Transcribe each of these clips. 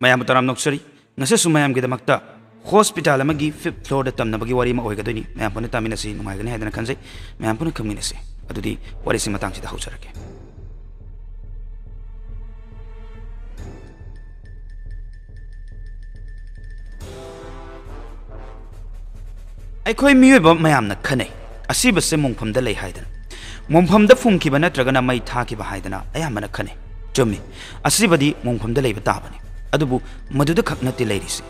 ꯃꯌꯥꯝꯕꯨ ꯇꯔꯥꯝ ꯅꯣꯛꯆꯔꯤ ꯉꯁꯤꯁꯨ ꯃꯌꯥꯝꯒꯤꯗꯃꯛꯇ ꯍꯣꯁꯄꯤꯇꯥꯜ ꯑꯃꯒꯤ 5th ꯐ꯭ꯂꯣꯔꯗ ꯇꯝꯅꯕꯒꯤ ꯋꯥꯔꯤ ꯑꯃ ꯑꯣꯏꯒꯗꯣꯏꯅꯤ ꯃꯌꯥꯝ ꯄꯨꯟꯅ ꯇꯥꯃꯤꯟꯅꯁꯤ ꯅꯨꯡꯉꯥꯏꯒꯅꯤ ꯍꯥꯏꯗꯅ ꯈꯟꯖꯩ ꯃꯌꯥꯝ ꯄꯨꯟꯅ ꯈꯪꯃꯤꯟꯅꯁꯤ ꯑꯗꯨꯗꯤ ꯋꯥꯔꯤꯁꯤ ꯃꯇꯥꯡꯁꯤꯗ ꯍꯧꯖꯔꯒꯦ ꯑꯩꯈꯣꯏ ꯃꯤꯑꯣꯏꯕ ꯃꯌꯥꯝꯅ ꯈꯟꯅꯩ ꯑꯁꯤꯕꯁꯦ ꯃꯣꯡꯐꯝꯗ ꯂꯩ ꯍꯥꯏꯗꯅ ꯃꯣꯡꯐꯝꯗ ꯐꯨꯝꯈꯤꯕ ꯅꯠꯇ꯭ꯔꯒꯅ ꯃꯩ ꯊꯥꯈꯤꯕ ꯍꯥꯏꯗꯅ ꯑꯌꯥꯝꯕꯅ ꯈꯟꯅꯩ ꯆꯨꯝꯃꯤ ꯑꯁꯤꯕꯗꯤ ꯃꯣꯡꯐꯝꯗ ꯂꯩꯕ ꯇꯥꯕꯅꯤ ꯑꯗꯨꯕꯨ ꯃꯗꯨꯗ ꯈꯛ ꯅꯠꯇꯦ ꯂꯩꯔꯤꯁꯤ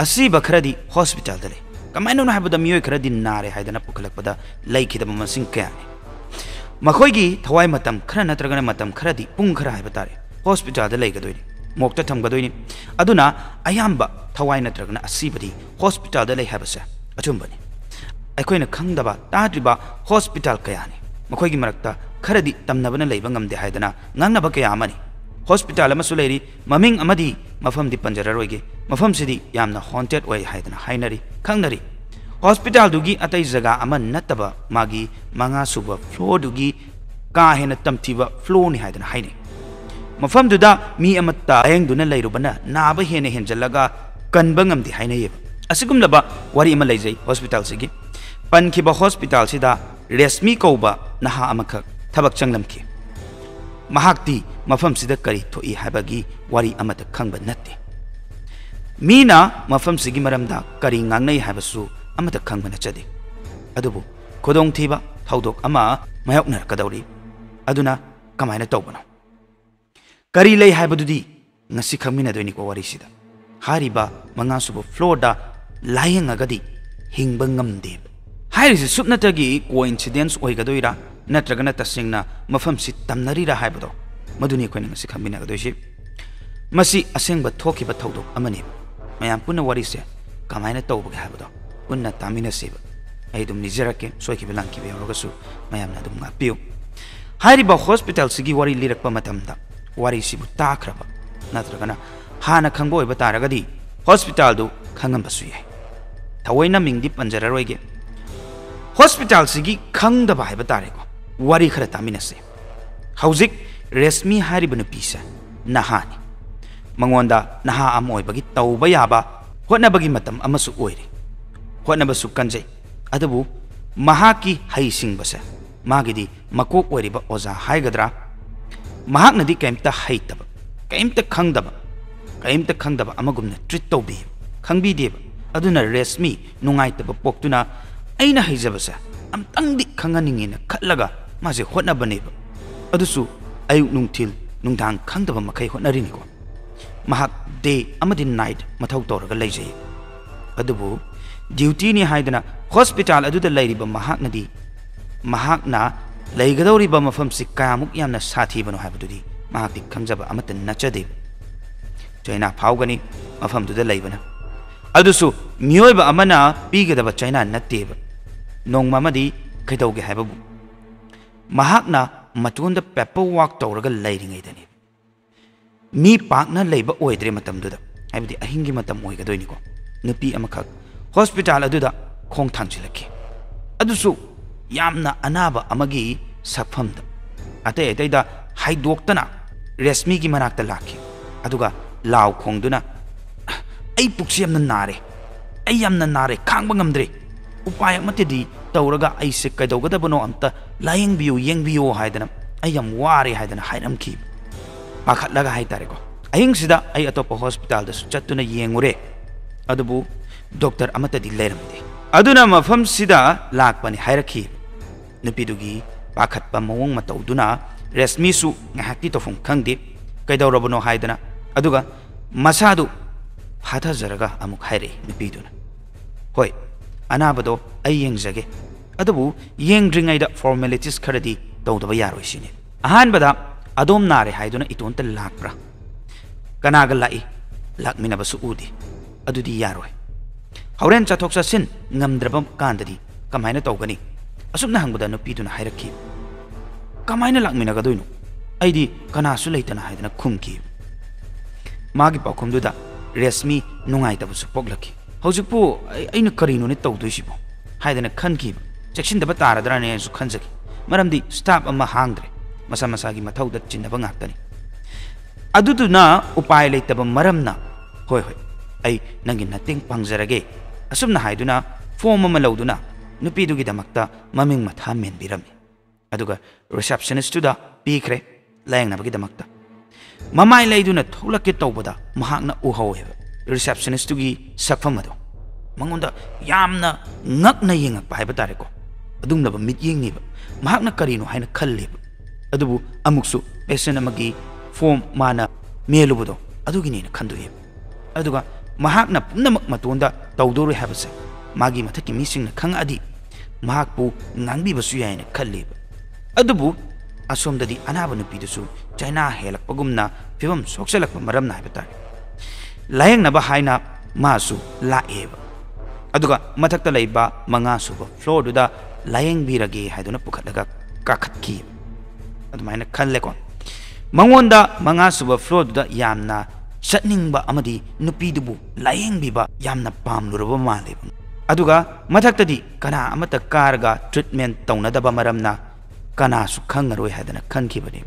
ꯑꯁꯤꯕ ꯈꯔꯗꯤ ꯍꯣꯁꯄꯤꯇꯥꯜꯗ ꯂꯩ ꯀꯃꯥꯏꯅꯅꯣ ꯍꯥꯏꯕꯗ ꯃꯤꯑꯣꯏ ꯈꯔꯗꯤ ꯅꯥꯔꯦ ꯍꯥꯏꯗꯅ ꯄꯨꯈꯠꯂꯛꯄꯗ ꯂꯩꯈꯤꯗꯕ ꯃꯁꯤꯡ ꯀꯌꯥꯅꯤ ꯃꯈꯣꯏꯒꯤ ꯊꯋꯥꯏ ꯃꯇꯝ ꯈꯔ ꯅꯠꯇ꯭ꯔꯒꯅ ꯃꯇꯝ ꯈꯔꯗꯤ ꯄꯨꯡ ꯈꯔ ꯍꯥꯏꯕ ꯇꯥꯔꯦ ꯍꯣꯁꯄꯤꯇꯥꯜꯗ ꯂꯩꯒꯗꯣꯏꯅꯤ ꯃꯣꯛꯇ ꯊꯝꯒꯗꯣꯏꯅꯤ ꯑꯗꯨꯅ ꯑꯌꯥꯝꯕ ꯊꯋꯥꯏ ꯅꯠꯇ꯭ꯔꯒꯅ ꯑꯁꯤꯕꯗꯤ ꯍꯣꯁꯄꯤꯇꯥꯜꯗ ꯂꯩ ꯍꯥꯏꯕꯁꯦ ꯑꯆꯨꯝꯕꯅꯤ ꯑꯩꯈꯣꯏꯅ ꯈꯪꯗꯕ ꯇꯥꯗ꯭ꯔꯤꯕ ꯍꯣꯁꯄꯤꯇꯥꯜ ꯀꯌꯥꯅꯤ ꯃꯈꯣꯏꯒꯤ ꯃꯔꯛꯇ ꯈꯔꯗꯤ ꯇꯝꯅꯕꯅ ꯂꯩꯕ ꯉꯝꯗꯦ ꯍꯥꯏꯗꯅ ꯉꯥꯡꯅꯕ ꯀꯌꯥ ꯑꯃꯅꯤ ꯍꯣꯁꯄꯤꯇꯥꯜ ꯑꯃꯁꯨ ꯂꯩꯔꯤ ꯃꯃꯤꯡ ꯑꯃꯗꯤ ꯃꯐꯝꯗꯤ ꯄꯟꯖꯔꯔꯣꯏꯒꯦ ꯃꯐꯝꯁꯤꯗꯤ ꯌꯥꯝꯅ ꯍꯣꯟꯇꯦꯗ ꯑꯣꯏ ꯍꯥꯏꯗꯅ ꯍꯥꯏꯅꯔꯤ ꯈꯪꯅꯔꯤ ꯍꯣꯁꯄꯤꯇꯥꯜꯗꯨꯒꯤ ꯑꯇꯩ ꯖꯒꯥ ꯑꯃ ꯅꯠꯇꯕ ꯃꯥꯒꯤ 5ꯁꯨꯕ ꯐ꯭ꯂꯣꯔꯗꯨꯒꯤ ꯀꯥ ꯍꯦꯟꯅ ꯇꯝꯊꯤꯕ ꯐ꯭ꯂꯣꯔꯅꯤ ꯍꯥꯏꯗꯅ ꯍꯥꯏꯅꯩ ꯃꯐꯝꯗꯨꯗ ꯃꯤ ꯑꯃꯠꯇ ꯂꯥꯌꯦꯡꯗꯨꯅ ꯂꯩꯔꯨꯕꯅ ꯅꯥꯕ ꯍꯦꯟꯅ ꯍꯦꯟꯖꯜꯂꯒ ꯀꯟꯕ ꯉꯝꯗꯦ ꯍꯥꯏꯅꯩꯌꯦꯕ ꯑꯁꯤꯒꯨꯝꯂꯕ ꯋꯥꯔꯤ ꯑꯃ ꯂꯩꯖꯩ ꯍꯣꯁꯄꯤꯇꯥꯜꯁꯤꯒꯤ ꯄꯟꯈꯤꯕ ꯍꯣꯁꯄꯤꯇꯥꯜꯁꯤꯗ ꯔꯦꯁꯃꯤ ꯀꯧꯕ ꯅꯍꯥ ꯑꯃꯈꯛ ꯊꯕꯛ ꯆꯪꯂꯝꯈꯤ ꯃꯍꯥꯛꯇꯤ ꯃꯐꯝꯁꯤꯗ ꯀꯔꯤ ꯊꯣꯛꯏ ꯍꯥꯏꯕꯒꯤ ꯋꯥꯔꯤ ꯑꯃꯠꯇ ꯈꯪꯕ ꯅꯠꯇꯦ ꯃꯤꯅ ꯃꯐꯝꯁꯤꯒꯤ ꯃꯔꯝꯗ ꯀꯔꯤ ꯉꯥꯡꯅꯩ ꯍꯥꯏꯕꯁꯨ ꯑꯃꯠꯇ ꯈꯪꯕ ꯅꯠꯆꯗꯦ ꯑꯗꯨꯕꯨ ꯈꯨꯗꯣꯡꯊꯤꯕ ꯊꯧꯗꯣꯛ ꯑꯃ ꯃꯥꯌꯣꯛꯅꯔꯛꯀꯗꯧꯔꯤ ꯑꯗꯨꯅ ꯀꯃꯥꯏꯅ ꯇꯧꯕꯅꯣ ꯀꯔꯤ ꯂꯩ ꯍꯥꯏꯕꯗꯨꯗꯤ ꯉꯁꯤ ꯈꯪꯃꯤꯟꯅꯗꯣꯏꯅꯤꯀꯣ ꯋꯥꯔꯤꯁꯤꯗ ꯍꯥꯏꯔꯤꯕ 5ꯁꯨꯕ ꯐ꯭ꯂꯣꯔꯗ ꯂꯥꯌꯦꯡꯉꯒꯗꯤ ꯍꯤꯡꯕ ꯉꯝꯗꯦꯕ ꯍꯥꯏꯔꯤꯁꯤ ꯁꯨꯞꯅꯇꯒꯤ ꯀꯣꯏꯟꯁꯤꯗꯦꯟꯁ ꯑꯣꯏꯒꯗꯣꯏꯔꯥ ꯅꯠꯇ꯭ꯔꯒꯅ ꯇꯁꯦꯡꯅ ꯃꯐꯝꯁꯤ ꯇꯝꯅꯔꯤꯔꯥ ꯍꯥꯏꯕꯗꯣ ꯃꯗꯨꯅꯤ ꯑꯩꯈꯣꯏꯅ ꯉꯁꯤ ꯈꯪꯃꯤꯟꯅꯒꯗꯣꯏꯁꯤ ꯃꯁꯤ ꯑꯁꯦꯡꯕ ꯊꯣꯛꯈꯤꯕ ꯊꯧꯗꯣꯛ ꯑꯃꯅꯦꯕ ꯃꯌꯥꯝ ꯄꯨꯟꯅ ꯋꯥꯔꯤꯁꯦ ꯀꯃꯥꯏꯅ ꯇꯧꯕꯒꯦ ꯍꯥꯏꯕꯗꯣ ꯄꯨꯟꯅ ꯇꯥꯃꯤꯟꯅꯁꯦꯕ ꯑꯩ ꯑꯗꯨꯝ ꯂꯤꯖꯔꯛꯀꯦ ꯁꯣꯏꯈꯤꯕ ꯂꯥꯟꯈꯤꯕ ꯌꯥꯎꯔꯒꯁꯨ ꯃꯌꯥꯝꯅ ꯑꯗꯨꯝ ꯉꯥꯛꯄꯤꯌꯨ ꯍꯥꯏꯔꯤꯕ ꯍꯣꯁꯄꯤꯇꯥꯜꯁꯤꯒꯤ ꯋꯥꯔꯤ ꯂꯤꯔꯛꯄ ꯃꯇꯝꯗ ꯋꯥꯔꯤꯁꯤꯕꯨ ꯇꯥꯈ꯭ꯔꯕ ꯅꯠꯇ꯭ꯔꯒꯅ ꯍꯥꯟꯅ ꯈꯪꯕ ꯑꯣꯏꯕ ꯇꯥꯔꯒꯗꯤ ꯍꯣꯁꯄꯤꯇꯥꯜꯗꯨ ꯈꯪꯉꯝꯕꯁꯨ ꯌꯥꯏ ꯊꯑꯣꯏꯅ ꯃꯤꯡꯗꯤ ꯄꯟꯖꯔꯔꯣꯏꯒꯦ ꯍꯣꯁꯄꯤꯇꯥꯜꯁꯤꯒꯤ ꯈꯪꯗꯕ ꯍꯥꯏꯕ ꯇꯥꯔꯦꯀꯣ ꯋꯥꯔꯤ ꯈꯔ ꯇꯥꯃꯤꯟꯅꯁꯦ ꯍꯧꯖꯤꯛ ꯔꯦꯁꯃꯤ ꯍꯥꯏꯔꯤꯕ ꯅꯨꯄꯤꯁꯦ ꯅꯍꯥꯅꯤ ꯃꯉꯣꯟꯗ ꯅꯍꯥ ꯑꯃ ꯑꯣꯏꯕꯒꯤ ꯇꯧꯕ ꯌꯥꯕ ꯍꯣꯠꯅꯕꯒꯤ ꯃꯇꯝ ꯑꯃꯁꯨ ꯑꯣꯏꯔꯤ ꯍꯣꯠꯅꯕꯁꯨ ꯀꯟꯖꯩ ꯑꯗꯨꯕꯨ ꯃꯍꯥꯛꯀꯤ ꯍꯩꯁꯤꯡꯕꯁꯦ ꯃꯥꯒꯤꯗꯤ ꯃꯀꯣꯛ ꯑꯣꯏꯔꯤꯕ ꯑꯣꯖꯥ ꯍꯥꯏꯒꯗ꯭ꯔꯥ ꯃꯍꯥꯛꯅꯗꯤ ꯀꯩꯝꯇ ꯍꯩꯇꯕ ꯀꯩꯝꯇ ꯈꯪꯗꯕ ꯑꯃꯒꯨꯝꯅ ꯇ꯭ꯔꯤꯠ ꯇꯧꯕꯤꯌꯦꯕ ꯈꯪꯕꯤꯗꯦꯕ ꯑꯗꯨꯅ ꯔꯦꯁꯃꯤ ꯅꯨꯡꯉꯥꯏꯇꯕ ꯄꯣꯛꯇꯨꯅ ꯑꯩꯅ ꯍꯩꯖꯕꯁꯦ ꯑꯝꯇꯪꯗꯤ ꯈꯪꯍꯟꯅꯤꯡꯉꯦꯅ ꯈꯠꯂꯒ ꯃꯥꯁꯦ ꯍꯣꯠꯅꯕꯅꯦꯕ ꯑꯗꯨꯁꯨ ꯑꯌꯨꯛ ꯅꯨꯡꯊꯤꯜ ꯅꯨꯡꯗꯥꯡ ꯈꯪꯗꯕ ꯃꯈꯩ ꯍꯣꯠꯅꯔꯤꯅꯤꯀꯣ ꯃꯍꯥꯛ ꯗꯦ ꯑꯃꯗꯤ ꯅꯥꯏꯠ ꯃꯊꯧ ꯇꯧꯔꯒ ꯂꯩꯖꯩ ꯑꯗꯨꯕꯨ ꯗ꯭ꯌꯨꯇꯤꯅꯤ ꯍꯥꯏꯗꯅ ꯍꯣꯁꯄꯤꯇꯥꯜ ꯑꯗꯨꯗ ꯂꯩꯔꯤꯕ ꯃꯍꯥꯛꯅ ꯂꯩꯒꯗꯧꯔꯤꯕ ꯃꯐꯝꯁꯤ ꯀꯌꯥꯃꯨꯛ ꯌꯥꯝꯅ ꯁꯥꯊꯤꯕꯅꯣ ꯍꯥꯏꯕꯗꯨꯗꯤ ꯃꯍꯥꯛꯇꯤ ꯈꯪꯖꯕ ꯑꯃꯠꯇ ꯅꯠꯆꯗꯦꯕ ꯆꯩꯅꯥ ꯐꯥꯎꯒꯅꯤ ꯃꯐꯝꯗꯨꯗ ꯂꯩꯕꯅ ꯑꯗꯨꯁꯨ ꯃꯤꯑꯣꯏꯕ ꯑꯃꯅ ꯄꯤꯒꯗꯕ ꯆꯩꯅꯥ ꯅꯠꯇꯦꯕ ꯅꯣꯡꯃ ꯑꯃꯗꯤ ꯀꯩꯗꯧꯒꯦ ꯍꯥꯏꯕꯕꯨ ꯃꯍꯥꯛꯅ ꯃꯇꯣꯟꯗ ꯄꯦꯄꯔ ꯋꯥꯛ ꯇꯧꯔꯒ ꯂꯩꯔꯤꯉꯩꯗꯅꯤ ꯃꯤ ꯄꯥꯛꯅ ꯂꯩꯕ ꯑꯣꯏꯗ꯭ꯔꯦ ꯃꯇꯝꯗꯨꯗ ꯍꯥꯏꯕꯗꯤ ꯑꯍꯤꯡꯒꯤ ꯃꯇꯝ ꯑꯣꯏꯒꯗꯣꯏꯅꯤꯀꯣ ꯅꯨꯄꯤ ꯑꯃꯈꯛ ꯍꯣꯁꯄꯤꯇꯥꯜ ꯑꯗꯨꯗ ꯈꯣꯡ ꯊꯥꯡꯖꯤꯜꯂꯛꯈꯤ ꯑꯗꯨꯁꯨ ꯌꯥꯝꯅ ꯑꯅꯥꯕ ꯑꯃꯒꯤ ꯁꯛꯐꯝꯗ ꯑꯇꯩꯗ ꯍꯥꯏꯗꯣꯛꯇꯅ ꯔꯦꯁꯃꯤꯒꯤ ꯃꯅꯥꯛꯇ ꯂꯥꯛꯈꯤ ꯑꯗꯨꯒ ꯂꯥꯎ ꯈꯣꯡꯗꯨꯅ ꯑꯩ ꯄꯨꯛꯁꯤ ꯌꯥꯝꯅ ꯅꯥꯔꯦ ꯈꯥꯡꯕ ꯉꯝꯗ꯭ꯔꯦ ꯎꯄꯥꯏ ꯑꯃꯠꯇꯗꯤ ꯇꯧꯔꯒ ꯑꯩꯁꯦ ꯀꯩꯗꯧꯒꯗꯕꯅꯣ ꯑꯝꯇ ꯌꯦꯡꯕꯤꯌꯨ ꯍꯥꯏꯗꯅ ꯑꯩ ꯌꯥꯝ ꯋꯥꯔꯦ ꯍꯥꯏꯗꯅ ꯍꯥꯏꯔꯝꯈꯤ ꯄꯥꯈꯠꯂꯒ ꯍꯥꯏꯇꯥꯔꯦꯀꯣ ꯑꯍꯤꯡꯁꯤꯗ ꯑꯩ ꯑꯇꯣꯞꯄ ꯍꯣꯁꯄꯤꯇꯥꯜꯗꯁꯨ ꯆꯠꯇꯨꯅ ꯌꯦꯡꯉꯨꯔꯦ ꯑꯗꯨꯕꯨ ꯗꯣꯛꯇꯔ ꯑꯃꯠꯇꯗꯤ ꯂꯩꯔꯝꯗꯦ ꯑꯗꯨꯅ ꯃꯐꯝꯁꯤꯗ ꯂꯥꯛꯄꯅꯤ ꯍꯥꯏꯔꯛꯈꯤ ꯅꯨꯄꯤꯗꯨꯒꯤ ꯄꯥꯈꯠꯄ ꯃꯑꯣꯡ ꯃꯇꯧꯗꯨꯅ ꯔꯦꯁꯃꯤꯁꯨ ꯉꯥꯏꯍꯥꯛꯇꯤ ꯇꯧꯐꯝ ꯈꯪꯗꯦ ꯀꯩꯗꯧꯔꯕꯅꯣ ꯍꯥꯏꯗꯅ ꯑꯗꯨꯒ ꯃꯁꯥꯗꯨ ꯐꯥꯊꯖꯔꯒ ꯑꯃꯨꯛ ꯍꯥꯏꯔꯛꯏ ꯅꯨꯄꯤꯗꯨꯅ ꯍꯣꯏ ꯑꯅꯥꯕꯗꯣ ꯑꯩ ꯌꯦꯡꯖꯒꯦ ꯑꯗꯨꯕꯨ ꯌꯦꯡꯗ꯭ꯔꯤꯉꯩꯗ ꯐꯣꯔꯃꯦꯂꯤꯇꯤꯁ ꯈꯔꯗꯤ ꯇꯧꯗꯕ ꯌꯥꯔꯣꯏ ꯁꯤꯅꯤ ꯑꯍꯥꯟꯕꯗ ꯑꯗꯣꯝ ꯅꯥꯔꯦ ꯍꯥꯏꯗꯨꯅ ꯏꯇꯣꯟꯇ ꯂꯥꯛꯄ꯭ꯔꯥ ꯀꯅꯥꯒ ꯂꯥꯛꯏ ꯂꯥꯛꯃꯤꯟꯅꯕꯁꯨ ꯎꯗꯦ ꯑꯗꯨꯗꯤ ꯌꯥꯔꯣꯏ ꯍꯣꯔꯦꯟ ꯆꯠꯊꯣꯛ ꯆꯠꯁꯤꯟ ꯉꯝꯗ꯭ꯔꯕ ꯀꯥꯟꯗꯗꯤ ꯀꯃꯥꯏꯅ ꯇꯧꯒꯅꯤ ꯑꯁꯨꯝꯅ ꯍꯪꯕꯗ ꯅꯨꯄꯤꯗꯨꯅ ꯍꯥꯏꯔꯛꯈꯤ ꯀꯃꯥꯏꯅ ꯂꯥꯛꯃꯤꯟꯅꯒꯗꯣꯏꯅꯣ ꯑꯩꯗꯤ ꯀꯅꯥꯁꯨ ꯂꯩꯇꯅ ꯍꯥꯏꯗꯅ ꯈꯨꯝꯈꯤ ꯃꯥꯒꯤ ꯄꯥꯎꯈꯨꯝꯗꯨꯗ ꯔꯦꯁꯃꯤ ꯅꯨꯡꯉꯥꯏꯇꯕꯁꯨ ꯄꯣꯛꯂꯛꯈꯤ ꯍꯧꯖꯤꯛꯄꯨ ꯑꯩꯅ ꯀꯔꯤꯅꯣꯅꯦ ꯇꯧꯗꯣꯏꯁꯤꯕꯣ ꯍꯥꯏꯗꯅ ꯈꯟꯈꯤꯕ ꯆꯦꯛꯁꯤꯟꯗꯕ ꯇꯥꯔꯗ꯭ꯔꯥꯅꯦꯁꯨ ꯈꯟꯖꯈꯤ ꯃꯔꯝꯗꯤ ꯁ꯭ꯇꯥꯐ ꯑꯃ ꯍꯥꯡꯗ꯭ꯔꯦ ꯃꯁꯥ ꯃꯁꯥꯒꯤ ꯃꯊꯧꯗ ꯆꯤꯟꯅꯕ ꯉꯥꯛꯇꯅꯤ अदुदुना उपाय लेतब मरमना होय होय आई नंगी नतिंग पांगजरगे असुमना हाइदुना फॉर्म अमा लौदुना नुपीदुगिदमक्ता ममिंग मथा मेनबिरमी अदुगा रिसेप्शनिस्टुदा पीखरे लायंगनाबगिदमक्ता ममाय लैदुना थोलके तौबदा महाकना उहौवेबा रिसेप्शनिस्टुगी सकफम अदो मंगोंदा यामना ngakna yengakpa haiba tare ko adumnaba mit yengniba mahakna karino haina khalleba adubu amuksu patient amagi form mana melubudo adugini na khanduye aduga mahakna punamak matonda tawdoru habase magi mathaki mising na khang adi mahakpu ngangbi basu yaina khalleba adubu asomdadi anaba nupidusu China helakpagumna fibam sokselakpa maramna haiba tare layengna haina masu laeba अदुगा मथक्ता लैबा मंगा सुब floor दुदा lying बिरगे हाइदुना पुखतलगा काखतकी अदुमाइना खल्लेको मंगोंदा मंगा सुब floor दुदा यामना चटनिंगबा अमदी नुपीदुबु lying बिबा यामना पामलुरबा माले अदुगा मथक्तदी कना अमता कारगा treatment तौनदबा मरमना कना सु खंगरोय हाइदना खनखिबनी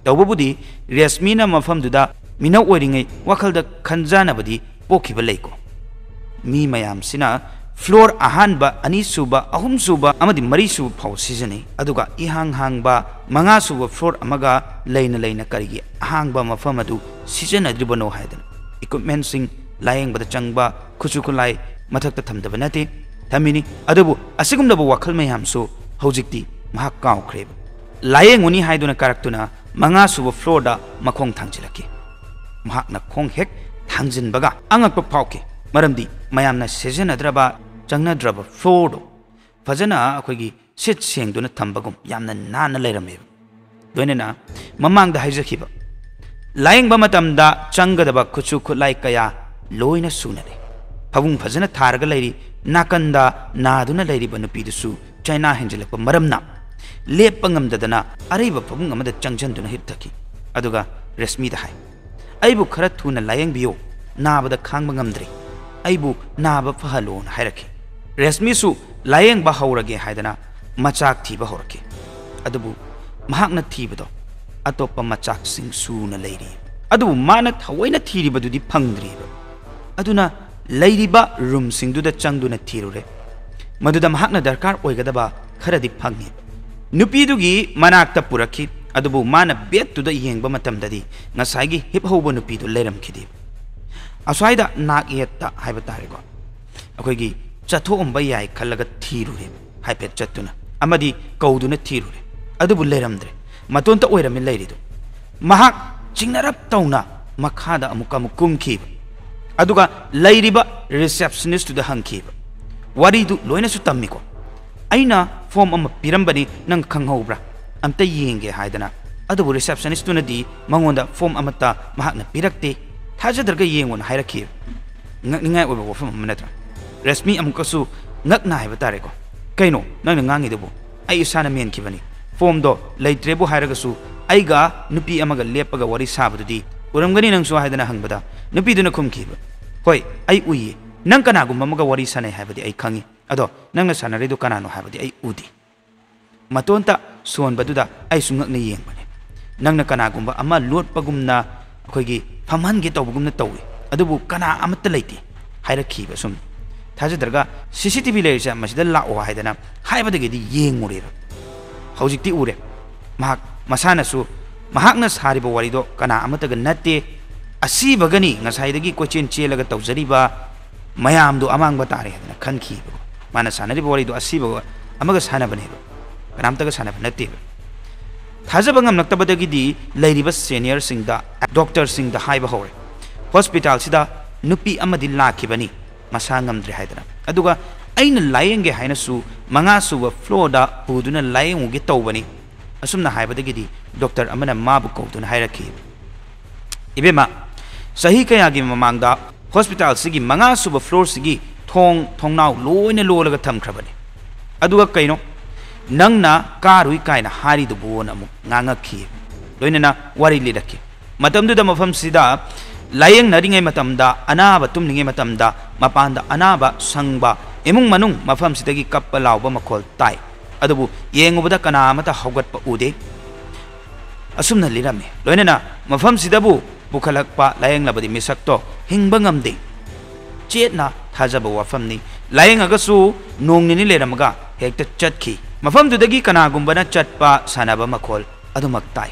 तौबबुदी रेशमीना मफम दुदा मिनौ ओइरिङै वखलदा खनजानबदी पोखिबा लैको मी मयाम सिना floor अहानबा अनी सुबा अहुम सुबा अमदी मरी सुबा फाव सीजने अदुगा इहांग हांगबा मंगा सुबा फ्लोर अमगा लैना लैना करिगी अहांगबा मफम अदु सीजन अद्रिबनो हायदन इक्विपमेंट सिंग लायंग बदा चंगबा खुचु खुलाई मथक्ता थमदबा नते थमिनी अदुबु असिगुमदबा वखल मयाम सो हौजिक्ति महा काउख्रेब लायंग उनी हायदुना कारक्तुना मंगा सुबा फ्लोर दा मखोंग थांजिलके महाकना खोंग हेक थांजिनबगा अंगकप फावके मरमदी मयामना सेजनद्रबा चंगनद्रबा फ्लोर फजना अखोगी सिट सेंगदुना थंबगुम यामना नाना लेरमे दोइनेना ममांगदा हाइजखिबा लायंगबा मतमदा चंगदबा खुचु खुलाई कया लोइना सुनरे फबुंग फजना थारगा लैरी नाकंदा नादुना लैरिबा नुपीदुसु चाइना हेंजलपा मरमना लेपंगमददना अरेबा फबुंग अमदा चंगजनदुना हिपथकी अदुगा रेशमीदा हाय अइबु खरा थुना लायंगबियो नाबदा खांगबा ngamdri अइबु नाबा फहलोन हायरखे रेशमीसु लायंगबा हौरगे हायदना मचाक थीबा हौरखे अदुबु महाकना थीबदो अतोप्पा मचाक सिंग सुना लैरी अदुबु माना थवैना थीरिबदुदि फंगद्रिबा अदुना लैरिबा रूम सिंगदुदा चंगदुना थीरुरे मदुदा महाकना दरकार ओइगदबा खरदि फंगे नुपीदुगी मनाक्ता पुरखि अदुबु माना बेडतुदा येंगबा मतमददि ngasagi hip hauba nupidu leiramkhidi असवाइदा नाक येत्ता हाइबा तारेको अखोइगी चथोंबा याय खल्लगा थीरुरे हाइपेट चत्तुना अमदी कौदुना थीरुरे अदुबु लेरमद्रे मतोंता ओइरमे लैरिदु महाक चिंगनरप तौना मखादा अमुका मुकुमखिब अदुगा लैरिबा रिसेप्शनिस्ट दुदा हंखिब वारिदु लोइनसु तम्मिको अइना फॉर्म अमा पिरंबनी नंग खंगहौब्रा अमता येंगे हाइदना अदुबु रिसेप्शनिस्ट दुनादी मंगोंदा फॉर्म अमता महाकना पिरक्ते थाजदरगा येंगोन हायरखि ngakningai oba wafam manatra resmi amkasu ngakna haiba tareko kaino nang ngangidubu ai isana men kibani form do leitrebu hairagasu aiga nupi amaga lepaga wari sabadudi uramgani nangsu haidana hangbada nupi duna khumkiba hoi ai uyi nang kana gumba amaga wari sanai haibadi ai khangi ado nangna sanare do kana no haibadi ai udi matonta son baduda ai sungakna yengbani nangna kana gumba ama lotpagumna अखोगी फमहनगे तौबगुमना तौवे अदुबु कना अमत्ता लैते हायरखिबा सुम थाजदरगा CCTV Larissa मसिदा लाओ हायदना हायबदगेदि येंगुरेबा हौजिक्ति उरे महाक मसानासु महाकना सारिबा वारिदो कना अमत्तागा नत्ते असीबगनी ngसाइदगी कोचेन चेलगा तौजरिबा मयामदो अमांगबा तारे हायदना खनखिबा माना सानरिबा वारिदो असीबा अमगा सानाबनेबा कनामतगा सानाबा नत्तेबा थाजबा ngamnaktabadagidi leiriba senior singda doctor singda haiba hore hospital sida nupi amadi lakhibani masa ngamdre haidana aduga aina layenge hainasu manga suwa floor da puduna layenguge tawbani asumna haibadagidi doctor amana mabu kawduna hairakhi ibema sahi kayagi mamangda hospital sigi manga suwa floor sigi thongnaw loina lolaga thamkhrabani aduga kaino नंगना कारुई कायना हारिदु बोन अमु ngangaखि लोइनना वारि लिरखि मतमदुदा मफमसिदा लायंग नरिङै मतमदा अनाबा तुमनिङै मतमदा मपानदा अनाबा संगबा इमुंग मनुंग मफमसिदगी कप्पा लावबा मखोल ताई अदुबु येंगुबदा कना अमता हौगतपा उदे असुमना लिरमे लोइनना मफम सिदबु पुखलकपा लायंगलबदि मिसक्तो हिंगबा ngamde चेतना थाजब वाफमनी लायंगगसु नोंगनिनि लेरमगा हेक्ट चटखी मफमदुदगी कनागुंबना चटपा सानबा मखोल अदुमक ताई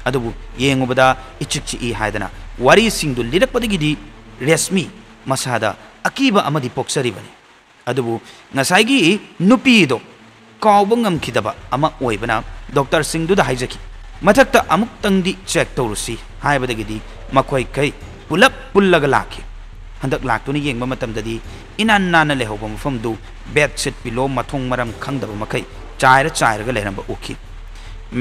अदुबु येंगुबदा इचिकची हायदना वारी सिंगदु लिरकपदगिदि रेशमी मसादा अकीबा अमदि पोक्सरिबने अदुबु ngसाइगी नुपीदो कावबा ngamखिदबा अमा ओइबना डॉक्टर सिंगदुदा हाइजकी मथक्ता अमुक्तंगदि चेक तौरुसी हायबदगिदि मखोय कै पुलप पुल्लगा लाखि हंदक लाक्तुनि येंगबा मतमददि इनान नाना लेहौबा मफमदु बेडशीट पिलो मथोंग मरम खंगदबा मखै चायरगा लेरंबा उखि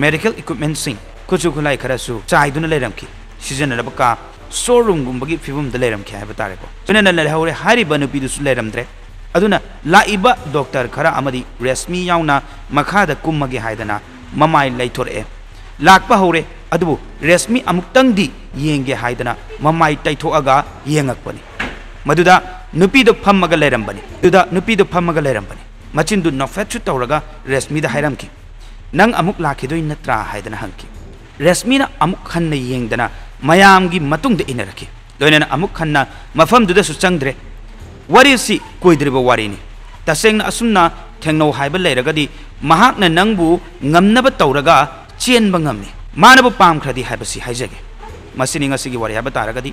मेडिकल इक्विपमेंट सिंग कुचु खुलाई खरसु चाइदुना लेरमखि सिजनरबा का शोरूम गुंबगी फिबमदा लेरमखि हायबा तारेको सुनना लेहौरे हारिबा नुपीदुसु लेरमद्रे अदुना लाइबा डॉक्टर खरा अमदि रेशमी याउना मखादा कुम्मगे हायदना ममाय लैथोरए लाकपा हौरे अदुबु रेशमी अमुक्तंगदि येंगे हायदना ममाय तैथोअगा येंगकपनि मदुदा नुपीदो फम्मगा लेरमबनि मचिंदु नफेटु तौरगा रेशमीदा हायरमखि नंग अमुक लाखिदोय नत्रा हायदना हंखि रेशमीना अमुक हन्ना येंगदना मयामगी मतुंगदा इनरखि लोइनना अमुक हन्ना मफमदुदसु चंगद्रे वारीसी कोइद्रिबा वारीनी तसेंगना असुमना थेंगनौ हायबा लेरगदि महाकना नंगबु ngamnaba तौरगा चेनबा ngamni मानबु पामख्रदि हायबसि हायजगे मसिनि ngasiगी वारी हायबा तारगदि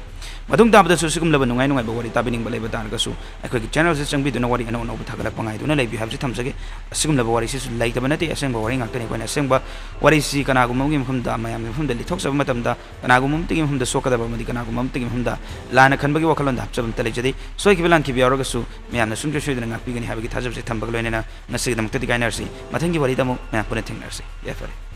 मदुंग ताबदसु सिगुमलबा नुंगाय नुंगायबा वारी ताबिनिंगबा लेबा तारगसु अखोगी चैनल से चंगबिदुना वारी अनौ अनौ थागलक पंगायदुना लेबि हाबसि थमजगे सिगुमलबा वारी सिसु लाइतबा नते असेंबा वारी ngakतनि कोइना असेंबा वारी सि कनागुममगी मफमदा मयाम मफमदा लिथोकसबा मतमदा कनागुममतिगी मफमदा सोकदबा मदि कनागुममतिगी मफमदा लाना खनबगी वखलonda हपचबम तलेजदि सोयखिबा लानखिबि यावरगसु मयामना सुंके सोयदना ngakपिगनि हाबगी थाजबसे थमबग लोइनेना ngasiगदमक्तदि गायनरसि मथंगी वारी दमु मया पुने थेंगनरसि याफरे